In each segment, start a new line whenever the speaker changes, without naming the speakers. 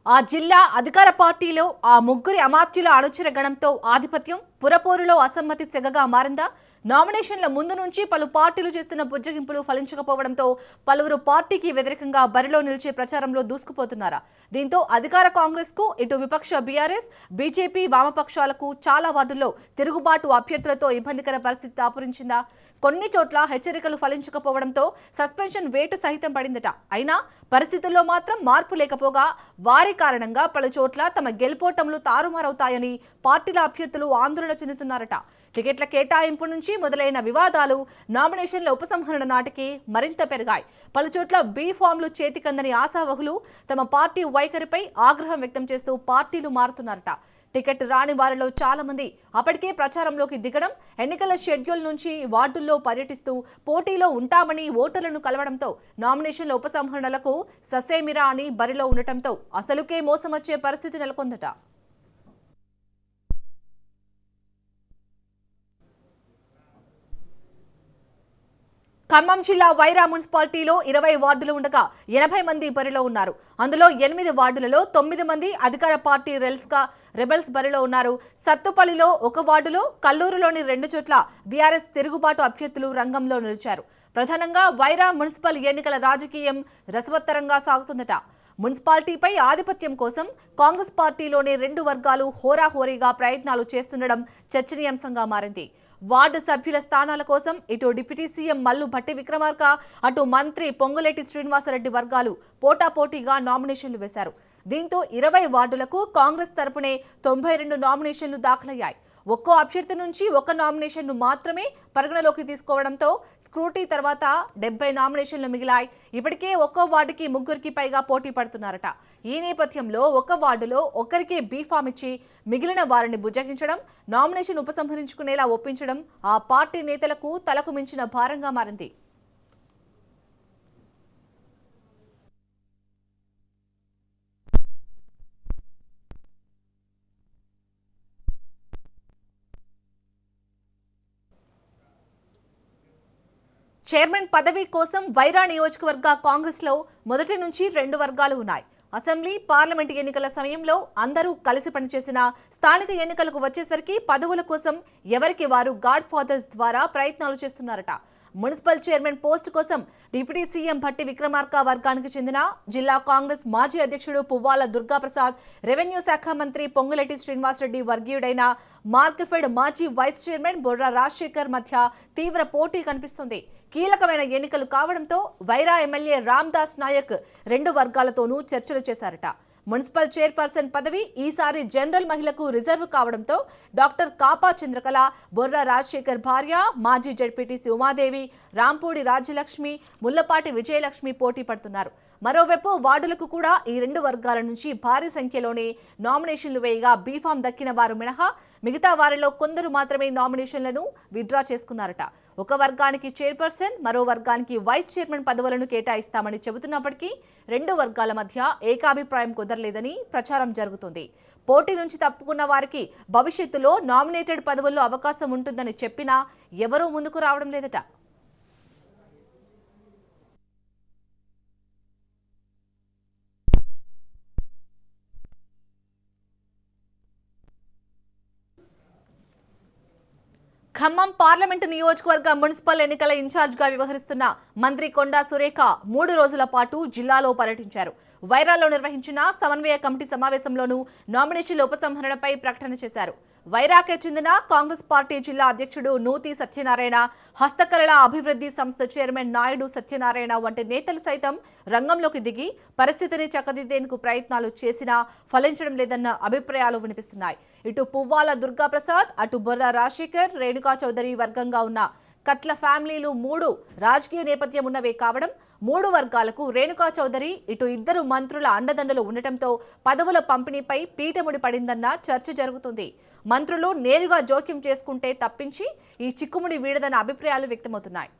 ఆ జిల్లా అధికార పార్టీలో ఆ ముగ్గురి అమాత్యుల అనుచర గణంతో ఆధిపత్యం పురపోరులో అసమ్మతి సెగగా మారిందా? నామినేషన్ల ముందు నుంచి పలు పార్టీలు చేస్తున్న బుజ్జగింపులు ఫలించకపోవడంతో పలువురు పార్టీకి వ్యతిరేకంగా బరిలో నిలిచే ప్రచారంలో దూసుకుపోతున్నారా? దీంతో అధికార కాంగ్రెస్ కు ఇటు విపక్ష బీఆర్ఎస్, బీజేపీ, వామపక్షాలకు చాలా వార్డుల్లో తిరుగుబాటు అభ్యర్థులతో ఇబ్బందికర పరిస్థితి దాపురించిందా? కొన్ని చోట్ల హెచ్చరికలు ఫలించకపోవడంతో సస్పెన్షన్ వేటు సహితం పడిందట. అయినా పరిస్థితుల్లో మాత్రం మార్పు లేకపోగా వారి కారణంగా పలు చోట్ల తమ గెలుపోటములు తారుమారవుతాయని పార్టీల అభ్యర్థులు ఆందోళన చెందుతున్నారట. టికెట్ల కేటాయింపు నుంచి మొదలైన వివాదాలు నామినేషన్ల ఉపసంహరణ నాటికి మరింత పెరిగాయి. పలుచోట్ల బీ ఫామ్లు చేతికందని ఆశావహులు తమ పార్టీ వైఖరిపై ఆగ్రహం వ్యక్తం చేస్తూ పార్టీలు మారుతున్నారట. టికెట్ రాని వారిలో చాలా మంది అప్పటికే ప్రచారంలోకి దిగడం, ఎన్నికల షెడ్యూల్ నుంచి వార్డుల్లో పర్యటిస్తూ పోటీలో ఉంటామని ఓటర్లను కలవడంతో నామినేషన్ల ఉపసంహరణలకు ససేమిరా అని బరిలో ఉండటంతో అసలుకే మోసం వచ్చే పరిస్థితి నెలకొందట. ఖమ్మం జిల్లా వైరా మున్సిపాలిటీలో 20 వార్డులు ఉండగా 80 మంది బరిలో ఉన్నారు. అందులో 8 వార్డులలో 9 మంది అధికార పార్టీ రెబెల్స్ బరిలో ఉన్నారు. సత్తుపల్లిలో 1 వార్డులో, కల్లూరులోని 2 చోట్ల బీఆర్ఎస్ తిరుగుబాటు అభ్యర్థులు రంగంలో నిలిచారు. ప్రధానంగా వైరా మున్సిపల్ ఎన్నికల రాజకీయం రసవత్తరంగా సాగుతుందట. మున్సిపాలిటీపై ఆధిపత్యం కోసం కాంగ్రెస్ పార్టీలోని 2 వర్గాలు హోరాహోరీగా ప్రయత్నాలు చేస్తుండడం చర్చనీయాంశంగా మారింది. వార్డు సభ్యుల స్థానాల కోసం ఇటు డిప్యూటీ సీఎం మల్లు భట్టి విక్రమార్క, అటు మంత్రి పొంగులేటి శ్రీనివాసరెడ్డి వర్గాలు పోటాపోటీగా నామినేషన్లు వేశారు. దీంతో 20 వార్డులకు కాంగ్రెస్ తరపునే 92 నామినేషన్లు దాఖలయ్యాయి. ఒక్కో అభ్యర్థి నుంచి ఒక నామినేషన్ను మాత్రమే పరిగణలోకి తీసుకోవడంతో స్క్రూటీ తర్వాత 70 నామినేషన్లు మిగిలాయి. ఇప్పటికే ఒక్కో వార్డుకి 3కి పైగా పోటీ పడుతున్నారట. ఈ నేపథ్యంలో ఒక వార్డులో ఒక్కరికే బీఫామ్ ఇచ్చి మిగిలిన వారిని బుజ్జగించడం, నామినేషన్ ఉపసంహరించుకునేలా ఒప్పించడం ఆ పార్టీ నేతలకు తలకు మించిన భారంగా మారింది. చైర్మన్ పదవి కోసం వైరా నియోజకవర్గ కాంగ్రెస్ లో మొదటి నుంచి 2 వర్గాలు ఉన్నాయి. అసెంబ్లీ, పార్లమెంట్ ఎన్నికల సమయంలో అందరూ కలిసి పనిచేసిన స్థానిక ఎన్నికలకు వచ్చేసరికి పదవుల కోసం ఎవరికి వారు గాడ్ ఫాదర్స్ ద్వారా ప్రయత్నాలు చేస్తున్నారట. మున్సిపల్ చైర్మన్ పోస్ట్ కోసం డిప్యూటీ సీఎం భట్టి విక్రమార్క వర్గానికి చెందిన జిల్లా కాంగ్రెస్ మాజీ అధ్యక్షుడు పువ్వాల దుర్గాప్రసాద్, రెవెన్యూ శాఖ మంత్రి పొంగులేటి శ్రీనివాసరెడ్డి వర్గీయుడైన మార్కెఫెడ్ మాజీ వైస్ చైర్మన్ బొర్రా రాజశేఖర్ మధ్య తీవ్ర పోటీ కనిపిస్తుంది. కీలకమైన ఎన్నికలు కావడంతో వైరా ఎమ్మెల్యే రామ్దాస్ నాయక్ 2 వర్గాలతోనూ చర్చలు చేశారట. మున్సిపల్ చైర్పర్సన్ పదవి ఈసారి జనరల్ మహిళకు రిజర్వ్ కావడంతో డాక్టర్ కాపా చంద్రకళ, బొర్రా రాజశేఖర్ భార్య మాజీ జడ్పీటీసీ ఉమాదేవి, రాంపూడి రాజ్యలక్ష్మి, ముల్లపాటి విజయలక్ష్మి పోటీ పడుతున్నారు. మరోవైపు వార్డులకు కూడా ఈ 2 వర్గాల నుంచి భారీ సంఖ్యలోనే నామినేషన్లు వేయగా బీఫామ్ దక్కిన వారు మినహా మిగతా వారిలో కొందరు మాత్రమే నామినేషన్లను విత్డ్రా చేసుకున్నారట. ఒక వర్గానికి చైర్పర్సన్, మరో వర్గానికి వైస్ చైర్మన్ పదవులను కేటాయిస్తామని చెబుతున్నప్పటికీ 2 వర్గాల మధ్య ఏకాభిప్రాయం కుదరలేదని ప్రచారం జరుగుతుంది. పోటీ నుంచి తప్పుకున్న వారికి భవిష్యత్తులో నామినేటెడ్ పదవుల్లో అవకాశం ఉంటుందని చెప్పినా ఎవరూ ముందుకు రావడం లేదట. ఖమ్మం పార్లమెంటు నియోజకవర్గ మున్సిపల్ ఎన్నికల ఇన్ఛార్జిగా వ్యవహరిస్తున్న మంత్రి కొండా సురేఖ 3 రోజుల పాటు జిల్లాలో పర్యటించారు. వైరాలో నిర్వహించిన సమన్వయ కమిటీ సమావేశంలోనూ నామినేషన్ల ఉపసంహరణపై ప్రకటన చేశారు. వైరాకే చెందిన కాంగ్రెస్ పార్టీ జిల్లా అధ్యక్షుడు నూతి సత్యనారాయణ, హస్తకళల అభివృద్ధి సంస్థ చైర్మన్ నాయుడు సత్యనారాయణ వంటి నేతలు సైతం రంగంలోకి దిగి పరిస్థితిని చక్కదిద్దేందుకు ప్రయత్నాలు చేసినా ఫలించడం లేదన్న అభిప్రాయాలు వినిపిస్తున్నాయి. ఇటు పువ్వాల దుర్గాప్రసాద్, అటు బొర్రా రాజశేఖర్, రేణుకా చౌదరి వర్గంగా ఉన్న కట్ల ఫ్యామిలీలు 3 రాజకీయ నేపథ్యం ఉన్నవే కావడం, 3 వర్గాలకు రేణుకా చౌదరి, ఇటు 2 మంత్రుల అండదండలు ఉండటంతో పదవుల పంపిణీపై పీటముడి పడిందన్న చర్చ జరుగుతుంది. మంత్రులు నేరుగా జోక్యం చేసుకుంటే తప్పించి ఈ చిక్కుముడి వీడదన్న అభిప్రాయాలు వ్యక్తమవుతున్నాయి.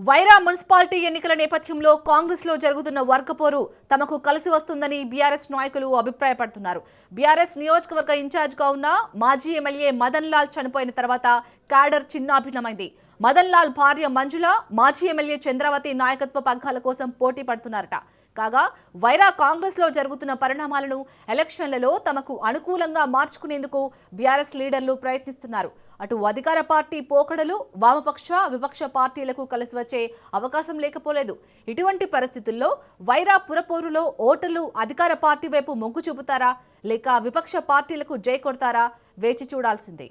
వైరా మున్సిపాలిటీ ఎన్నికల నేపథ్యంలో కాంగ్రెస్ లో జరుగుతున్న వర్గపోరు తమకు కలిసి వస్తుందని బీఆర్ఎస్ నాయకులు అభిప్రాయపడుతున్నారు. బీఆర్ఎస్ నియోజకవర్గ ఇన్ఛార్జ్ గా ఉన్న మాజీ ఎమ్మెల్యే మదన్ లాల్ చనిపోయిన తర్వాత క్యాడర్ చిన్నాభిన్నమైంది. మదన్ లాల్ భార్య మంజుల మాజీ ఎమ్మెల్యే చంద్రవతి నాయకత్వ పగ్గాల కోసం పోటీ పడుతున్నారట. కాగా వైరా కాంగ్రెస్ లో జరుగుతున్న పరిణామాలను ఎలక్షన్లలో తమకు అనుకూలంగా మార్చుకునేందుకు బీఆర్ఎస్ లీడర్లు ప్రయత్నిస్తున్నారు. అటు అధికార పార్టీ పోకడలు వామపక్ష విపక్ష పార్టీలకు కలిసి వచ్చే అవకాశం లేకపోలేదు. ఇటువంటి పరిస్థితుల్లో వైరా పురపోరులో ఓటర్లు అధికార పార్టీ వైపు మొగ్గు చూపుతారా లేక విపక్ష పార్టీలకు జై కొడతారా వేచి చూడాల్సిందే.